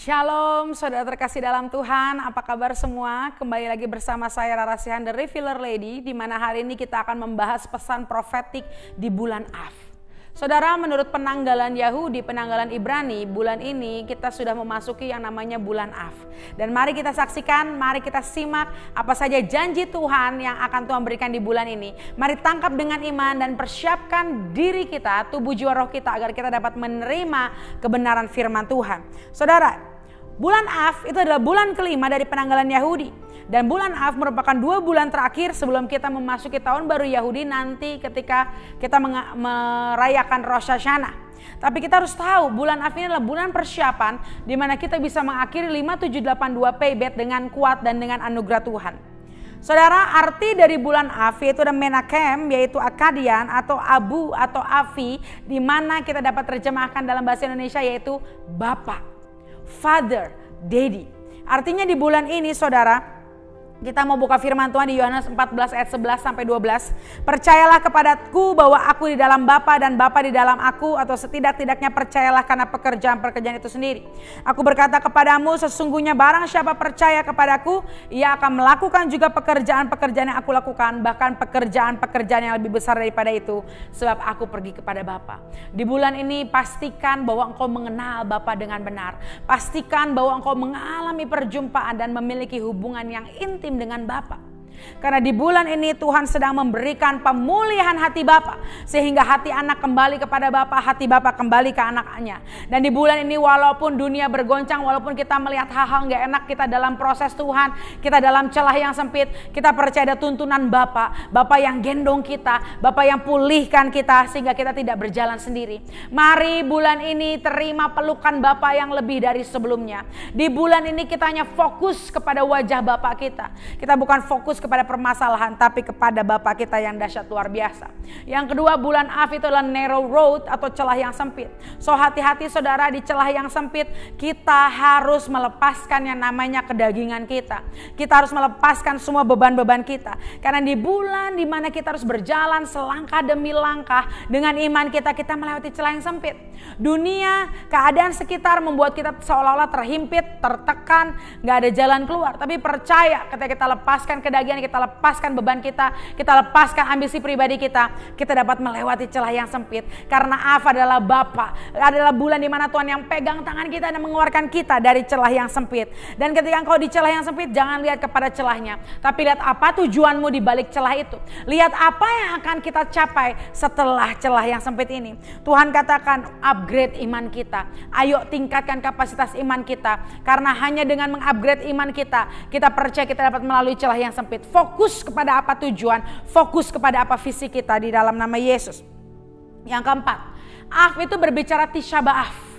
Shalom, saudara terkasih dalam Tuhan, apa kabar semua? Kembali lagi bersama saya Rara Sihan, The Revealer Lady, di mana hari ini kita akan membahas pesan profetik di bulan Av. Saudara, menurut penanggalan Yahudi, penanggalan Ibrani, bulan ini kita sudah memasuki yang namanya bulan Av. Dan mari kita saksikan, mari kita simak apa saja janji Tuhan yang akan Tuhan berikan di bulan ini. Mari tangkap dengan iman dan persiapkan diri kita, tubuh jiwa roh kita agar kita dapat menerima kebenaran firman Tuhan. Saudara, bulan Av itu adalah bulan kelima dari penanggalan Yahudi. Dan bulan Av merupakan 2 bulan terakhir sebelum kita memasuki tahun baru Yahudi nanti ketika kita merayakan Rosh Hashanah. Tapi kita harus tahu bulan Av ini adalah bulan persiapan di mana kita bisa mengakhiri 5782 Pebet dengan kuat dan dengan anugerah Tuhan. Saudara, arti dari bulan Av yaitu ada Menakem, yaitu Akadian atau Abu atau Avi, di mana kita dapat terjemahkan dalam bahasa Indonesia yaitu Bapak, Father, Daddy. Artinya di bulan ini saudara, kita mau buka firman Tuhan di Yohanes 14 ayat 11 sampai 12. Percayalah kepadaku bahwa aku di dalam Bapa dan Bapa di dalam aku, atau setidak-tidaknya percayalah karena pekerjaan-pekerjaan itu sendiri. Aku berkata kepadamu, sesungguhnya barang siapa percaya kepadaku, ia akan melakukan juga pekerjaan-pekerjaan yang aku lakukan, bahkan pekerjaan-pekerjaan yang lebih besar daripada itu, sebab aku pergi kepada Bapa. Di bulan ini pastikan bahwa engkau mengenal Bapa dengan benar. Pastikan bahwa engkau mengalami perjumpaan dan memiliki hubungan yang intim dengan Bapa. Karena di bulan ini Tuhan sedang memberikan pemulihan hati Bapa, sehingga hati anak kembali kepada Bapa, hati Bapa kembali ke anaknya. Dan di bulan ini walaupun dunia bergoncang, walaupun kita melihat hal-hal gak enak, kita dalam proses Tuhan, kita dalam celah yang sempit, kita percaya ada tuntunan Bapa, Bapa yang gendong kita, Bapa yang pulihkan kita sehingga kita tidak berjalan sendiri. Mari bulan ini terima pelukan Bapa yang lebih dari sebelumnya. Di bulan ini kita hanya fokus kepada wajah Bapa kita. Kita bukan fokus kepada permasalahan, tapi kepada Bapa kita yang dahsyat luar biasa. Yang kedua, bulan Av itu adalah narrow road atau celah yang sempit. So hati-hati saudara, di celah yang sempit kita harus melepaskan yang namanya kedagingan kita. Kita harus melepaskan semua beban-beban kita. Karena di bulan dimana kita harus berjalan selangkah demi langkah dengan iman kita, kita melewati celah yang sempit. Dunia, keadaan sekitar membuat kita seolah-olah terhimpit, tertekan, gak ada jalan keluar. Tapi percaya ketika kita lepaskan kedagingan, kita lepaskan beban kita lepaskan ambisi pribadi kita dapat melewati celah yang sempit. Karena Av adalah Bapa, adalah bulan di mana Tuhan yang pegang tangan kita dan mengeluarkan kita dari celah yang sempit. Dan ketika engkau di celah yang sempit, jangan lihat kepada celahnya, tapi lihat apa tujuanmu di balik celah itu. Lihat apa yang akan kita capai setelah celah yang sempit ini. Tuhan katakan, upgrade iman kita. Ayo tingkatkan kapasitas iman kita. Karena hanya dengan mengupgrade iman kita, kita percaya kita dapat melalui celah yang sempit. Fokus kepada apa tujuan, fokus kepada apa visi kita di dalam nama Yesus. Yang keempat, Av itu berbicara Tisha B'Av.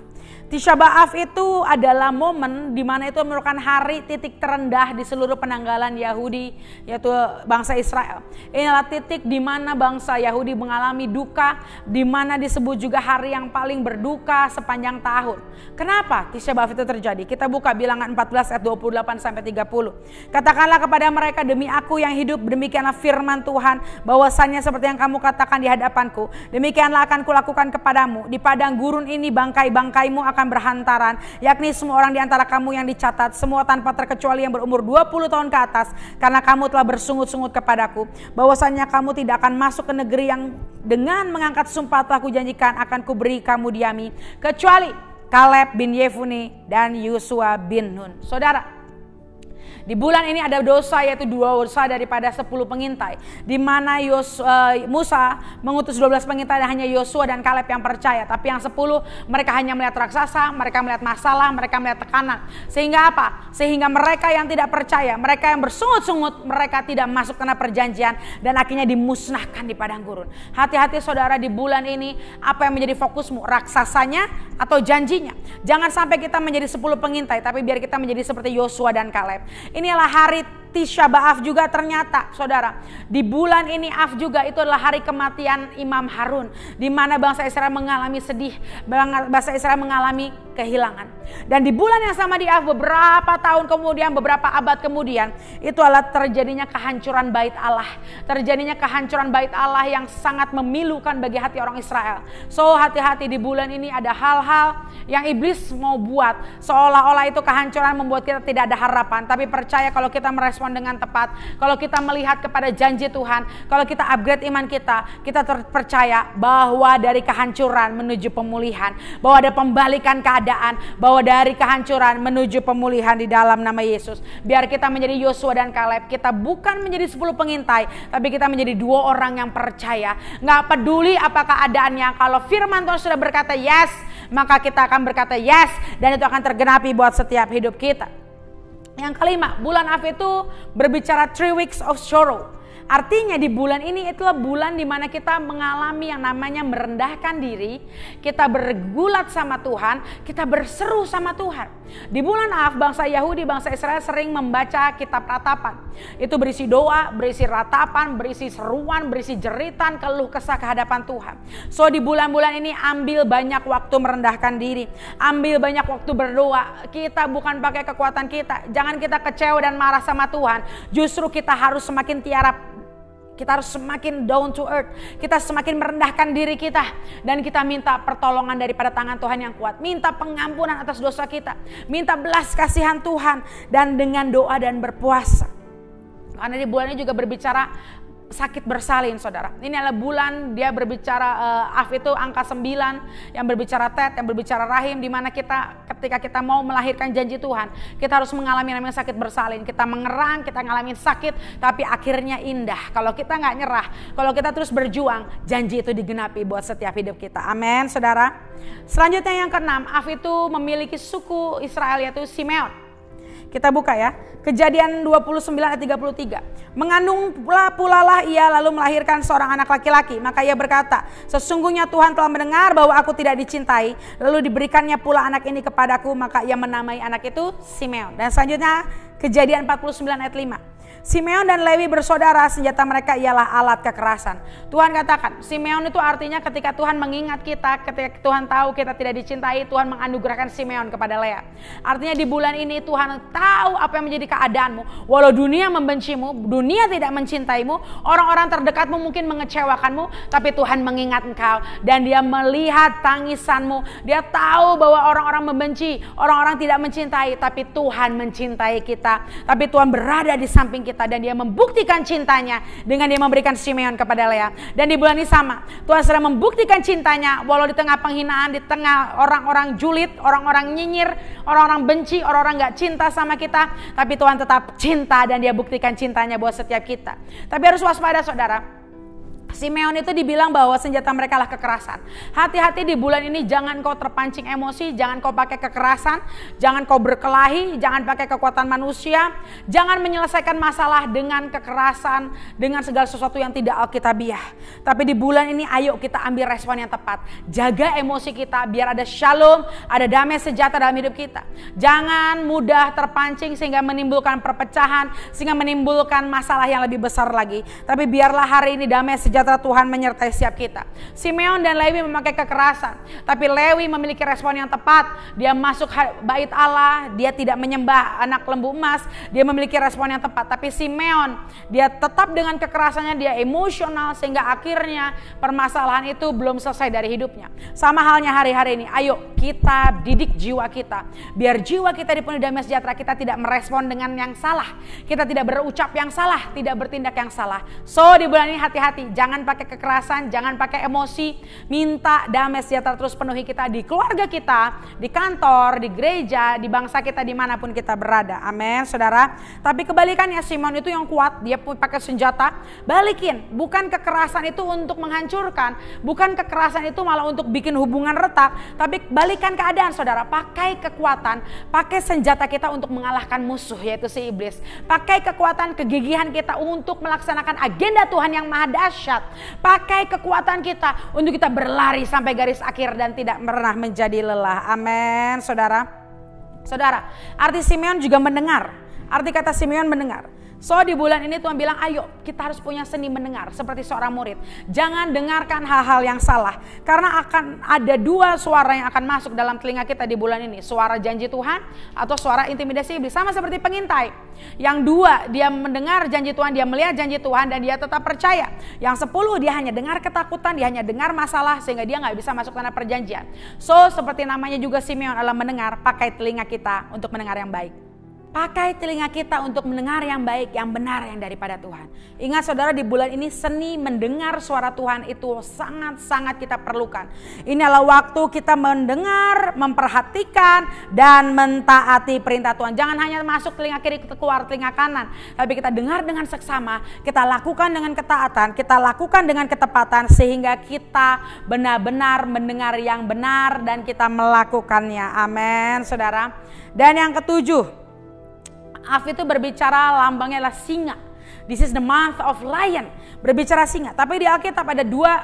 Tisha B'Av itu adalah momen di mana itu merupakan hari titik terendah di seluruh penanggalan Yahudi, yaitu bangsa Israel. Inilah titik di mana bangsa Yahudi mengalami duka, di mana disebut juga hari yang paling berduka sepanjang tahun. Kenapa Tisha B'Av itu terjadi? Kita buka Bilangan 14 ayat 28 sampai 30. Katakanlah kepada mereka, demi aku yang hidup, demikianlah firman Tuhan, bahwasannya seperti yang kamu katakan di hadapanku, demikianlah akan kulakukan kepadamu. Di padang gurun ini bangkai-bangkaimu akan berhantaran, yakni semua orang di antara kamu yang dicatat, semua tanpa terkecuali yang berumur 20 tahun ke atas, karena kamu telah bersungut-sungut kepadaku, bahwasanya kamu tidak akan masuk ke negeri yang dengan mengangkat sumpah telah kujanjikan akan kuberi kamu diami, kecuali Kaleb bin Yefune dan Yosua bin Nun. Saudara, di bulan ini ada dosa, yaitu 2 dosa daripada 10 pengintai. Di mana Musa mengutus 12 pengintai dan hanya Yosua dan Kaleb yang percaya. Tapi yang 10 mereka hanya melihat raksasa, mereka melihat masalah, mereka melihat tekanan. Sehingga apa? Sehingga mereka yang tidak percaya, mereka yang bersungut-sungut, mereka tidak masuk kena perjanjian dan akhirnya dimusnahkan di padang gurun. Hati-hati saudara, di bulan ini apa yang menjadi fokusmu? Raksasanya atau janjinya? Jangan sampai kita menjadi 10 pengintai, tapi biar kita menjadi seperti Yosua dan Kaleb. Inilah hari Tisha B'Av juga ternyata saudara, di bulan ini Av juga itu adalah hari kematian Imam Harun, di mana bangsa Israel mengalami sedih, bangsa Israel mengalami kehilangan. Dan di bulan yang sama di Av, beberapa tahun kemudian, beberapa abad kemudian, itu adalah terjadinya kehancuran bait Allah, terjadinya kehancuran bait Allah yang sangat memilukan bagi hati orang Israel. So hati-hati, di bulan ini ada hal-hal yang iblis mau buat seolah-olah itu kehancuran membuat kita tidak ada harapan. Tapi percaya kalau kita merespon dengan tepat, kalau kita melihat kepada janji Tuhan, kalau kita upgrade iman kita terpercaya bahwa dari kehancuran menuju pemulihan, bahwa ada pembalikan keadaan, bahwa dari kehancuran menuju pemulihan di dalam nama Yesus. Biar kita menjadi Yosua dan Kaleb, kita bukan menjadi 10 pengintai, tapi kita menjadi 2 orang yang percaya. Gak peduli apa keadaannya, kalau firman Tuhan sudah berkata yes, maka kita akan berkata yes, dan itu akan tergenapi buat setiap hidup kita. Yang kelima, bulan Av itu berbicara 3 weeks of sorrow. Artinya di bulan ini itulah bulan dimana kita mengalami yang namanya merendahkan diri, kita bergulat sama Tuhan, kita berseru sama Tuhan. Di bulan Av, bangsa Yahudi, bangsa Israel sering membaca kitab ratapan. Itu berisi doa, berisi ratapan, berisi seruan, berisi jeritan, keluh kesah ke hadapan Tuhan. So di bulan-bulan ini ambil banyak waktu merendahkan diri, ambil banyak waktu berdoa. Kita bukan pakai kekuatan kita, jangan kita kecewa dan marah sama Tuhan. Justru kita harus semakin kita harus semakin down to earth. Kita semakin merendahkan diri kita. Dan kita minta pertolongan daripada tangan Tuhan yang kuat. Minta pengampunan atas dosa kita. Minta belas kasihan Tuhan. Dan dengan doa dan berpuasa. Karena di bulan ini juga berbicara sakit bersalin, saudara. Ini adalah bulan dia berbicara Av itu angka 9, yang berbicara Tet, yang berbicara Rahim, di mana kita ketika kita mau melahirkan janji Tuhan, kita harus mengalami namanya sakit bersalin. Kita mengerang, kita ngalamin sakit, tapi akhirnya indah. Kalau kita nggak nyerah, kalau kita terus berjuang, janji itu digenapi buat setiap hidup kita. Amin, saudara. Selanjutnya yang keenam, Av itu memiliki suku Israel yaitu Simeon. Kita buka ya, Kejadian 29 ayat 33. Mengandung pula lah ia lalu melahirkan seorang anak laki-laki. Maka ia berkata, sesungguhnya Tuhan telah mendengar bahwa aku tidak dicintai. Lalu diberikannya pula anak ini kepadaku. Maka ia menamai anak itu Simeon. Dan selanjutnya Kejadian 49 ayat 5. Simeon dan Lewi bersaudara, senjata mereka ialah alat kekerasan. Tuhan katakan, Simeon itu artinya ketika Tuhan mengingat kita, ketika Tuhan tahu kita tidak dicintai, Tuhan menganugerahkan Simeon kepada Lea. Artinya di bulan ini Tuhan tahu apa yang menjadi keadaanmu. Walau dunia membencimu, dunia tidak mencintaimu, orang-orang terdekatmu mungkin mengecewakanmu, tapi Tuhan mengingat engkau dan dia melihat tangisanmu. Dia tahu bahwa orang-orang membenci, orang-orang tidak mencintai, tapi Tuhan mencintai kita. Tapi Tuhan berada di samping kita dan dia membuktikan cintanya dengan dia memberikan Simeon kepada Lea. Dan di bulan ini sama, Tuhan sedang membuktikan cintanya walau di tengah penghinaan, di tengah orang-orang julid, orang-orang nyinyir, orang-orang benci, orang-orang gak cinta sama kita, tapi Tuhan tetap cinta dan dia buktikan cintanya buat setiap kita. Tapi harus waspada, saudara. Simeon itu dibilang bahwa senjata mereka lah kekerasan. Hati-hati di bulan ini, jangan kau terpancing emosi, jangan kau pakai kekerasan, jangan kau berkelahi, jangan pakai kekuatan manusia, jangan menyelesaikan masalah dengan kekerasan, dengan segala sesuatu yang tidak alkitabiah. Tapi di bulan ini ayo kita ambil respon yang tepat. Jaga emosi kita biar ada shalom, ada damai sejahtera dalam hidup kita. Jangan mudah terpancing sehingga menimbulkan perpecahan, sehingga menimbulkan masalah yang lebih besar lagi. Tapi biarlah hari ini damai sejahtera Tuhan menyertai setiap kita. Simeon dan Lewi memakai kekerasan, tapi Lewi memiliki respon yang tepat. Dia masuk bait Allah, dia tidak menyembah anak lembu emas, dia memiliki respon yang tepat. Tapi Simeon, dia tetap dengan kekerasannya, dia emosional sehingga akhirnya permasalahan itu belum selesai dari hidupnya. Sama halnya hari-hari ini, ayo kita didik jiwa kita, biar jiwa kita dipenuhi damai sejahtera. Kita tidak merespon dengan yang salah, kita tidak berucap yang salah, tidak bertindak yang salah. So di bulan ini hati-hati, jangan pakai kekerasan, jangan pakai emosi. Minta damai sejahtera terus penuhi kita di keluarga kita, di kantor, di gereja, di bangsa kita, dimanapun kita berada. Amin, saudara. Tapi kebalikannya, Simeon itu yang kuat, dia pakai senjata. Balikin, bukan kekerasan itu untuk menghancurkan, bukan kekerasan itu malah untuk bikin hubungan retak, tapi balikan keadaan, saudara. Pakai kekuatan, pakai senjata kita untuk mengalahkan musuh, yaitu si iblis. Pakai kekuatan, kegigihan kita untuk melaksanakan agenda Tuhan yang maha dahsyat. Pakai kekuatan kita untuk kita berlari sampai garis akhir dan tidak pernah menjadi lelah. Amin, saudara. Saudara, arti Simeon juga mendengar. Arti kata Simeon mendengar. So di bulan ini Tuhan bilang, ayo kita harus punya seni mendengar seperti seorang murid. Jangan dengarkan hal-hal yang salah. Karena akan ada dua suara yang akan masuk dalam telinga kita di bulan ini. Suara janji Tuhan atau suara intimidasi iblis. Sama seperti pengintai. Yang dua, dia mendengar janji Tuhan, dia melihat janji Tuhan dan dia tetap percaya. Yang 10, dia hanya dengar ketakutan, dia hanya dengar masalah sehingga dia gak bisa masuk tanah perjanjian. So seperti namanya juga Simeon adalah mendengar, pakai telinga kita untuk mendengar yang baik. Pakai telinga kita untuk mendengar yang baik, yang benar, yang daripada Tuhan. Ingat saudara, di bulan ini seni mendengar suara Tuhan itu sangat-sangat kita perlukan. Ini adalah waktu kita mendengar, memperhatikan, dan mentaati perintah Tuhan. Jangan hanya masuk telinga kiri, keluar telinga kanan. Tapi kita dengar dengan seksama, kita lakukan dengan ketaatan, kita lakukan dengan ketepatan. Sehingga kita benar-benar mendengar yang benar dan kita melakukannya. Amin saudara. Dan yang ketujuh, Af itu berbicara, lambangnya adalah singa. This is the month of lion. Berbicara singa. Tapi di Alkitab ada dua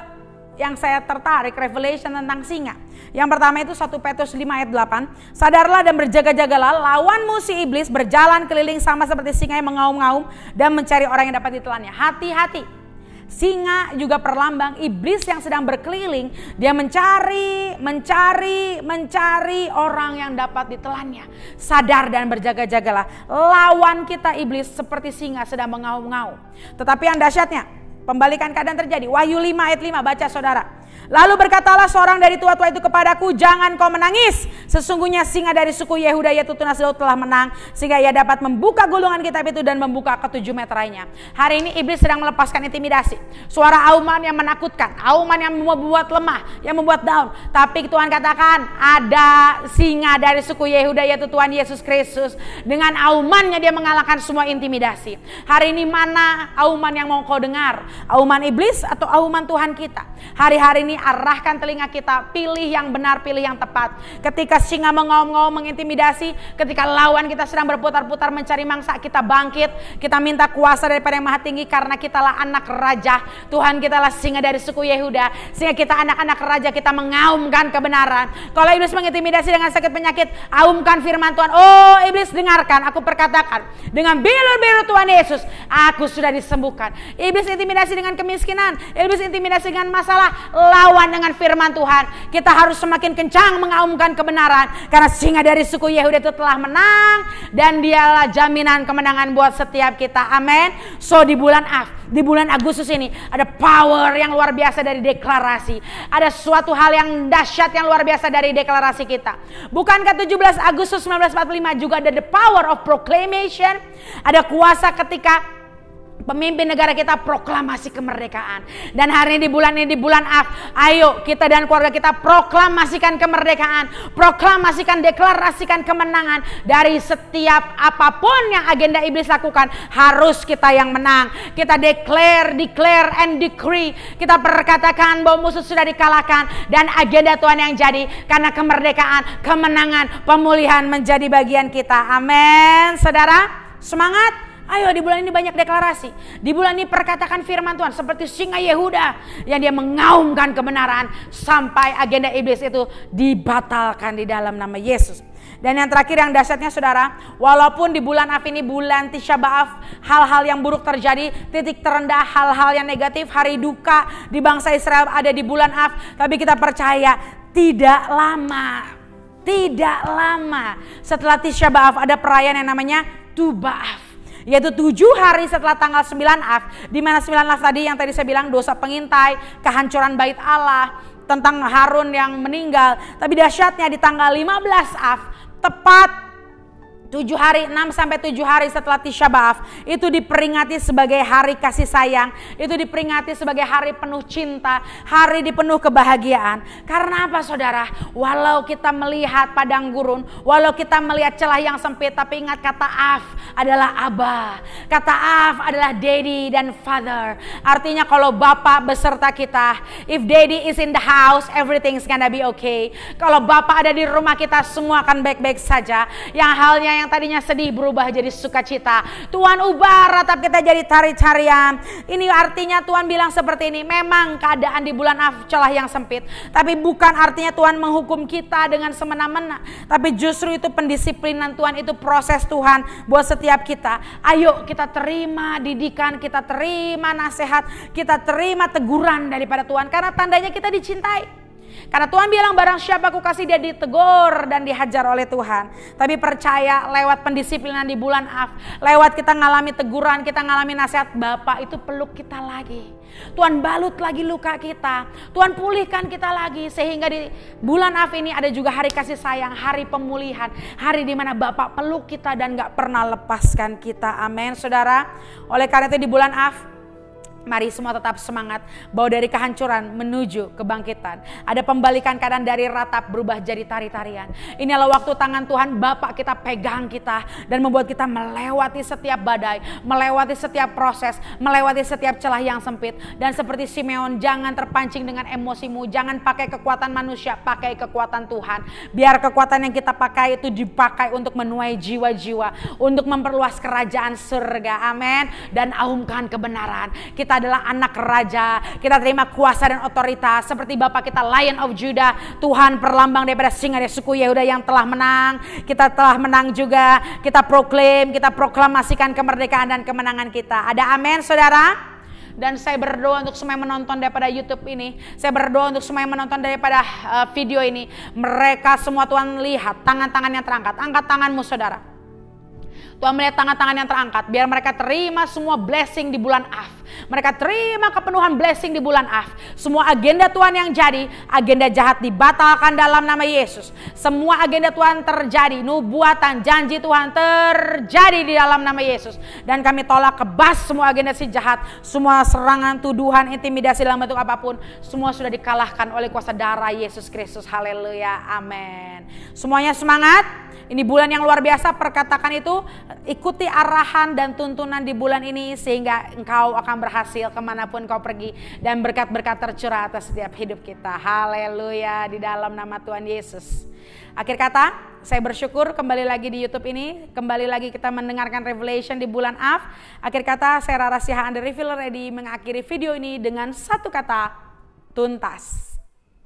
yang saya tertarik, revelation tentang singa. Yang pertama itu 1 Petrus 5 ayat 8. Sadarlah dan berjaga-jagalah, lawanmu si iblis berjalan keliling sama seperti singa yang mengaum-ngaum dan mencari orang yang dapat ditelannya. Hati-hati. Singa juga perlambang iblis yang sedang berkeliling. Dia mencari orang yang dapat ditelannya. Sadar dan berjaga-jagalah. Lawan kita iblis seperti singa sedang mengaum-ngaum. Tetapi yang dahsyatnya, pembalikan keadaan terjadi. Wahyu 5 ayat 5, baca saudara. Lalu berkatalah seorang dari tua-tua itu kepadaku, jangan kau menangis. Sesungguhnya singa dari suku Yehuda yaitu Tunas Daud telah menang. Sehingga ia dapat membuka gulungan kitab itu dan membuka ke-7 meterainya. Hari ini iblis sedang melepaskan intimidasi. Suara auman yang menakutkan. Auman yang membuat lemah. Yang membuat down. Tapi Tuhan katakan ada singa dari suku Yehuda yaitu Tuhan Yesus Kristus. Dengan aumannya dia mengalahkan semua intimidasi. Hari ini mana auman yang mau kau dengar? Auman iblis atau auman Tuhan kita? Hari-hari ini arahkan telinga kita, pilih yang benar, pilih yang tepat. Ketika singa mengaum-ngaum mengintimidasi, ketika lawan kita sedang berputar-putar mencari mangsa, kita bangkit, kita minta kuasa daripada yang maha tinggi karena kitalah anak raja. Tuhan kita lah singa dari suku Yehuda, sehingga kita anak-anak raja, kita mengaumkan kebenaran. Kalau iblis mengintimidasi dengan sakit penyakit, aumkan firman Tuhan. Oh iblis, dengarkan, aku perkatakan, dengan bilur-bilur Tuhan Yesus, aku sudah disembuhkan. Iblis intimidasi dengan kemiskinan, iblis intimidasi dengan masalah, lawan dengan firman Tuhan. Kita harus semakin kencang mengaumkan kebenaran karena singa dari suku Yehuda itu telah menang dan dialah jaminan kemenangan buat setiap kita. Amin. So di bulan di bulan Agustus ini ada power yang luar biasa dari deklarasi. Ada suatu hal yang dahsyat yang luar biasa dari deklarasi kita. Bukankah 17 Agustus 1945 juga ada the power of proclamation? Ada kuasa ketika pemimpin negara kita proklamasi kemerdekaan. Dan hari ini di bulan Af, ayo kita dan keluarga kita proklamasikan kemerdekaan, proklamasikan, deklarasikan kemenangan. Dari setiap apapun yang agenda iblis lakukan, harus kita yang menang. Kita declare and decree. Kita berkatakan bahwa musuh sudah dikalahkan dan agenda Tuhan yang jadi, karena kemerdekaan, kemenangan, pemulihan menjadi bagian kita. Amin. Saudara, semangat. Ayo di bulan ini banyak deklarasi. Di bulan ini perkatakan firman Tuhan seperti singa Yehuda yang dia mengaumkan kebenaran sampai agenda iblis itu dibatalkan di dalam nama Yesus. Dan yang terakhir yang dahsyatnya saudara, walaupun di bulan Af ini bulan Tisha B'Av, hal-hal yang buruk terjadi, titik terendah, hal-hal yang negatif, hari duka di bangsa Israel ada di bulan Af, tapi kita percaya tidak lama setelah Tisha B'Av ada perayaan yang namanya Tu B'Av. Yaitu 7 hari setelah tanggal 9 Af, di mana 9 Af tadi yang tadi saya bilang dosa pengintai, kehancuran bait Allah, tentang Harun yang meninggal. Tapi dahsyatnya di tanggal 15 Af, tepat 6 sampai 7 hari setelah Tisha B'Av, itu diperingati sebagai hari kasih sayang, itu diperingati sebagai hari penuh cinta, hari dipenuh kebahagiaan. Karena apa saudara? Walau kita melihat padang gurun, walau kita melihat celah yang sempit, tapi ingat kata Af adalah Abba, kata Af adalah Daddy dan Father. Artinya kalau Bapa beserta kita, if Daddy is in the house, everything's gonna be okay. Kalau Bapa ada di rumah kita, semua akan baik-baik saja. Yang halnya yang tadinya sedih berubah jadi sukacita. Tuhan ubah ratap kita jadi tari-tarian. Ini artinya Tuhan bilang seperti ini, memang keadaan di bulan Av celah yang sempit, tapi bukan artinya Tuhan menghukum kita dengan semena-mena, tapi justru itu pendisiplinan Tuhan, itu proses Tuhan buat setiap kita. Ayo kita terima didikan, kita terima nasihat, kita terima teguran daripada Tuhan, karena tandanya kita dicintai. Karena Tuhan bilang barang siapa aku kasih dia ditegur dan dihajar oleh Tuhan. Tapi percaya lewat pendisiplinan di bulan Av, lewat kita ngalami teguran, kita ngalami nasihat, Bapa itu peluk kita lagi. Tuhan balut lagi luka kita, Tuhan pulihkan kita lagi, sehingga di bulan Av ini ada juga hari kasih sayang, hari pemulihan, hari di mana Bapa peluk kita dan gak pernah lepaskan kita. Amin saudara. Oleh karena itu di bulan Av, mari semua tetap semangat, bahwa dari kehancuran menuju kebangkitan. Ada pembalikan keadaan dari ratap berubah jadi tari-tarian. Ini adalah waktu tangan Tuhan Bapa kita pegang kita dan membuat kita melewati setiap badai, melewati setiap proses, melewati setiap celah yang sempit. Dan seperti Simeon, jangan terpancing dengan emosimu, jangan pakai kekuatan manusia, pakai kekuatan Tuhan. Biar kekuatan yang kita pakai itu dipakai untuk menuai jiwa-jiwa, untuk memperluas kerajaan surga. Amin. Dan aumkan kebenaran. Kita adalah anak raja, kita terima kuasa dan otoritas seperti Bapa kita Lion of Judah, Tuhan perlambang daripada singa dari suku Yehuda yang telah menang. Kita telah menang juga, kita proklaim, kita proklamasikan kemerdekaan dan kemenangan kita. Ada amin saudara? Dan saya berdoa untuk semua yang menonton daripada YouTube ini, saya berdoa untuk semua yang menonton daripada video ini, mereka semua Tuhan lihat tangan-tangan yang terangkat. Angkat tanganmu saudara. Tuhan melihat tangan-tangan yang terangkat, biar mereka terima semua blessing di bulan Av. Mereka terima kepenuhan blessing di bulan Av. Semua agenda Tuhan yang jadi, agenda jahat dibatalkan dalam nama Yesus. Semua agenda Tuhan terjadi, nubuatan, janji Tuhan terjadi di dalam nama Yesus. Dan kami tolak kebas semua agenda si jahat, semua serangan, tuduhan, intimidasi dalam bentuk apapun, semua sudah dikalahkan oleh kuasa darah Yesus Kristus. Haleluya, amin. Semuanya semangat. Ini bulan yang luar biasa, perkatakan itu, ikuti arahan dan tuntunan di bulan ini sehingga engkau akan berhasil kemanapun kau pergi dan berkat-berkat tercurah atas setiap hidup kita. Haleluya, di dalam nama Tuhan Yesus. Akhir kata, saya bersyukur kembali lagi di YouTube ini, kembali lagi kita mendengarkan Revelation di bulan Av. Akhir kata, saya Rara Sihaan The Refiller Ready mengakhiri video ini dengan satu kata, tuntas.